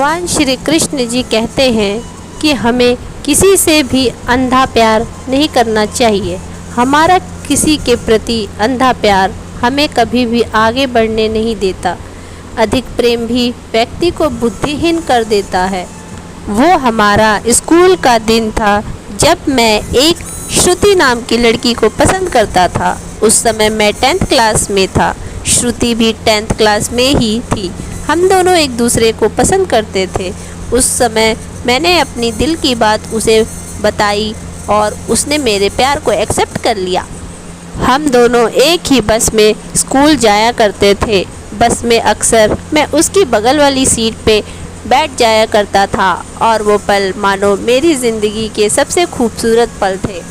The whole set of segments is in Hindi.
भगवान श्री कृष्ण जी कहते हैं कि हमें किसी से भी अंधा प्यार नहीं करना चाहिए। हमारा किसी के प्रति अंधा प्यार हमें कभी भी आगे बढ़ने नहीं देता। अधिक प्रेम भी व्यक्ति को बुद्धिहीन कर देता है। वो हमारा स्कूल का दिन था जब मैं एक श्रुति नाम की लड़की को पसंद करता था। उस समय मैं 10th क्लास में था, श्रुति भी 10th क्लास में ही थी। हम दोनों एक दूसरे को पसंद करते थे। उस समय मैंने अपनी दिल की बात उसे बताई और उसने मेरे प्यार को एक्सेप्ट कर लिया। हम दोनों एक ही बस में स्कूल जाया करते थे। बस में अक्सर मैं उसकी बगल वाली सीट पे बैठ जाया करता था और वो पल मानो मेरी ज़िंदगी के सबसे खूबसूरत पल थे।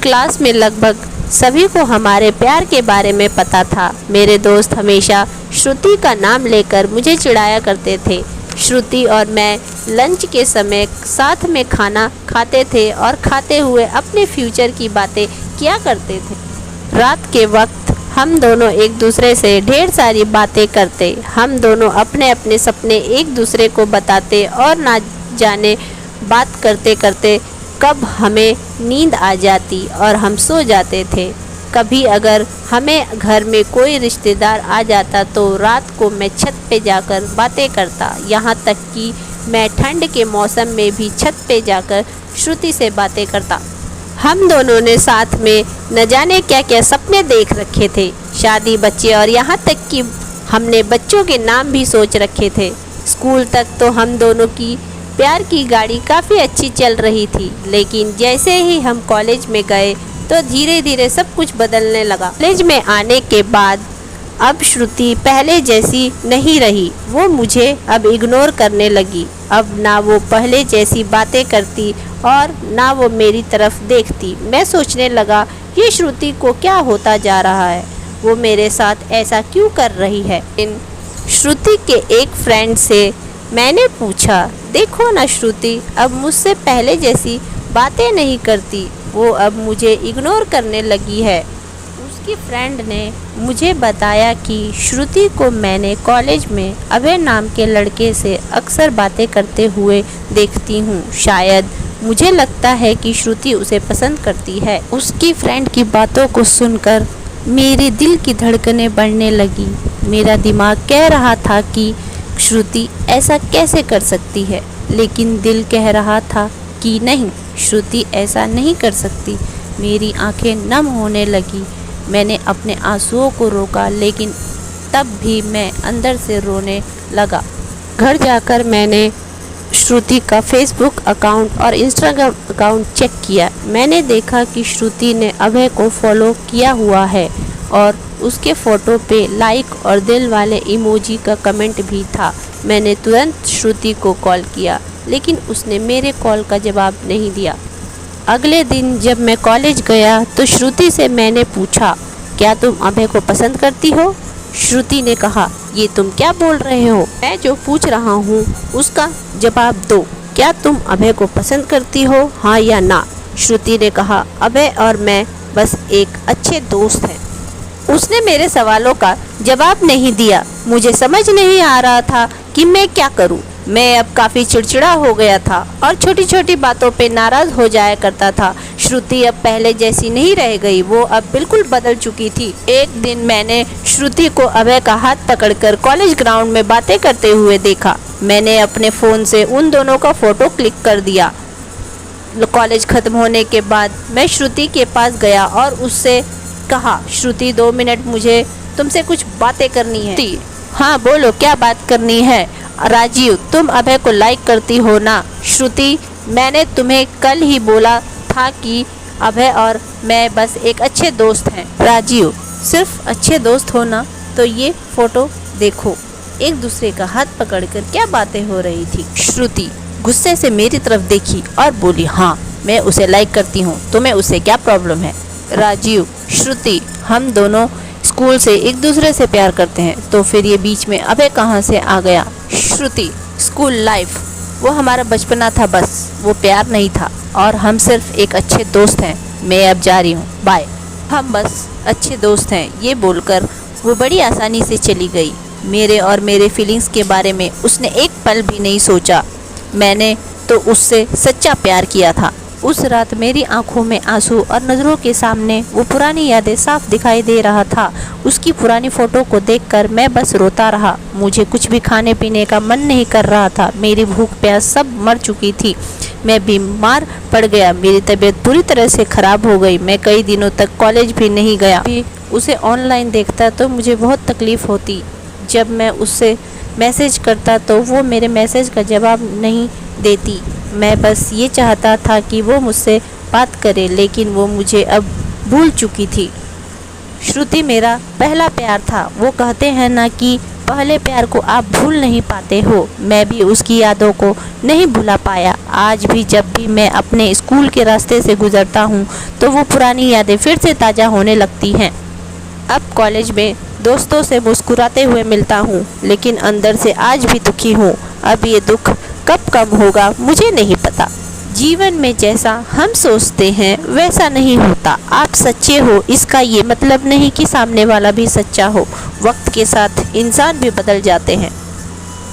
क्लास में लगभग सभी को हमारे प्यार के बारे में पता था। मेरे दोस्त हमेशा श्रुति का नाम लेकर मुझे चिढ़ाया करते थे। श्रुति और मैं लंच के समय साथ में खाना खाते थे और खाते हुए अपने फ्यूचर की बातें किया करते थे। रात के वक्त हम दोनों एक दूसरे से ढेर सारी बातें करते। हम दोनों अपने अपने सपने एक दूसरे को बताते और ना जाने बात करते करते कब हमें नींद आ जाती और हम सो जाते थे। कभी अगर हमें घर में कोई रिश्तेदार आ जाता तो रात को मैं छत पे जाकर बातें करता। यहाँ तक कि मैं ठंड के मौसम में भी छत पे जाकर श्रुति से बातें करता। हम दोनों ने साथ में न जाने क्या क्या सपने देख रखे थे, शादी, बच्चे और यहाँ तक कि हमने बच्चों के नाम भी सोच रखे थे। स्कूल तक तो हम दोनों की प्यार की गाड़ी काफ़ी अच्छी चल रही थी, लेकिन जैसे ही हम कॉलेज में गए तो धीरे धीरे सब कुछ बदलने लगा। कॉलेज में आने के बाद अब श्रुति पहले जैसी नहीं रही। वो मुझे अब इग्नोर करने लगी। अब ना वो पहले जैसी बातें करती और ना वो मेरी तरफ देखती। मैं सोचने लगा ये श्रुति को क्या होता जा रहा है, वो मेरे साथ ऐसा क्यों कर रही है। इन श्रुति के एक फ्रेंड से मैंने पूछा, देखो ना श्रुति अब मुझसे पहले जैसी बातें नहीं करती, वो अब मुझे इग्नोर करने लगी है। उसकी फ्रेंड ने मुझे बताया कि श्रुति को मैंने कॉलेज में अभय नाम के लड़के से अक्सर बातें करते हुए देखती हूँ। शायद मुझे लगता है कि श्रुति उसे पसंद करती है। उसकी फ्रेंड की बातों को सुनकर मेरे दिल की धड़कनें बढ़ने लगी। मेरा दिमाग कह रहा था कि श्रुति ऐसा कैसे कर सकती है, लेकिन दिल कह रहा था कि नहीं, श्रुति ऐसा नहीं कर सकती। मेरी आंखें नम होने लगी। मैंने अपने आंसुओं को रोका, लेकिन तब भी मैं अंदर से रोने लगा। घर जाकर मैंने श्रुति का फेसबुक अकाउंट और इंस्टाग्राम अकाउंट चेक किया। मैंने देखा कि श्रुति ने अभय को फॉलो किया हुआ है और उसके फ़ोटो पे लाइक और दिल वाले इमोजी का कमेंट भी था। मैंने तुरंत श्रुति को कॉल किया, लेकिन उसने मेरे कॉल का जवाब नहीं दिया। अगले दिन जब मैं कॉलेज गया तो श्रुति से मैंने पूछा, क्या तुम अभय को पसंद करती हो? श्रुति ने कहा, ये तुम क्या बोल रहे हो? मैं जो पूछ रहा हूँ उसका जवाब दो। क्या तुम अभय को पसंद करती हो, हाँ या ना? श्रुति ने कहा, अभय और मैं बस एक अच्छे दोस्त हैं। उसने मेरे सवालों का जवाब नहीं दिया। मुझे समझ नहीं आ रहा था कि मैं क्या करूं। मैं अब काफ़ी चिड़चिड़ा हो गया था और छोटी छोटी बातों पे नाराज़ हो जाया करता था। श्रुति अब पहले जैसी नहीं रह गई, वो अब बिल्कुल बदल चुकी थी। एक दिन मैंने श्रुति को अभय का हाथ पकड़कर कॉलेज ग्राउंड में बातें करते हुए देखा। मैंने अपने फ़ोन से उन दोनों का फ़ोटो क्लिक कर दिया। कॉलेज ख़त्म होने के बाद मैं श्रुति के पास गया और उससे कहा, श्रुति 2 मिनट मुझे तुमसे कुछ बातें करनी है। हाँ बोलो, क्या बात करनी है? राजीव, तुम अभय को लाइक करती हो ना? श्रुति, मैंने तुम्हें कल ही बोला था कि अभय और मैं बस एक अच्छे दोस्त हैं। राजीव, सिर्फ अच्छे दोस्त हो ना? तो ये फ़ोटो देखो। एक दूसरे का हाथ पकड़कर क्या बातें हो रही थी। श्रुति गुस्से से मेरी तरफ देखी और बोली, हाँ मैं उसे लाइक करती हूँ, तुम्हें उससे क्या प्रॉब्लम है? राजीव, श्रुति, हम दोनों स्कूल से एक दूसरे से प्यार करते हैं, तो फिर ये बीच में अभय कहाँ से आ गया? श्रुति, स्कूल लाइफ वो हमारा बचपना था, बस वो प्यार नहीं था और हम सिर्फ एक अच्छे दोस्त हैं। मैं अब जा रही हूँ, बाय। हम बस अच्छे दोस्त हैं, ये बोलकर वो बड़ी आसानी से चली गई। मेरे और मेरे फीलिंग्स के बारे में उसने एक पल भी नहीं सोचा। मैंने तो उससे सच्चा प्यार किया था। उस रात मेरी आंखों में आंसू और नज़रों के सामने वो पुरानी यादें साफ दिखाई दे रहा था। उसकी पुरानी फ़ोटो को देखकर मैं बस रोता रहा। मुझे कुछ भी खाने पीने का मन नहीं कर रहा था। मेरी भूख प्यास सब मर चुकी थी। मैं बीमार पड़ गया। मेरी तबीयत पूरी तरह से ख़राब हो गई। मैं कई दिनों तक कॉलेज भी नहीं गया। भी उसे ऑनलाइन देखता तो मुझे बहुत तकलीफ़ होती। जब मैं उससे मैसेज करता तो वो मेरे मैसेज का जवाब नहीं देती। मैं बस ये चाहता था कि वो मुझसे बात करे, लेकिन वो मुझे अब भूल चुकी थी। श्रुति मेरा पहला प्यार था। वो कहते हैं ना कि पहले प्यार को आप भूल नहीं पाते हो। मैं भी उसकी यादों को नहीं भुला पाया। आज भी जब भी मैं अपने स्कूल के रास्ते से गुजरता हूँ तो वो पुरानी यादें फिर से ताज़ा होने लगती हैं। अब कॉलेज में दोस्तों से मुस्कुराते हुए मिलता हूँ, लेकिन अंदर से आज भी दुखी हूँ। अब ये दुख कब कम होगा मुझे नहीं पता। जीवन में जैसा हम सोचते हैं वैसा नहीं होता। आप सच्चे हो इसका ये मतलब नहीं कि सामने वाला भी सच्चा हो। वक्त के साथ इंसान भी बदल जाते हैं।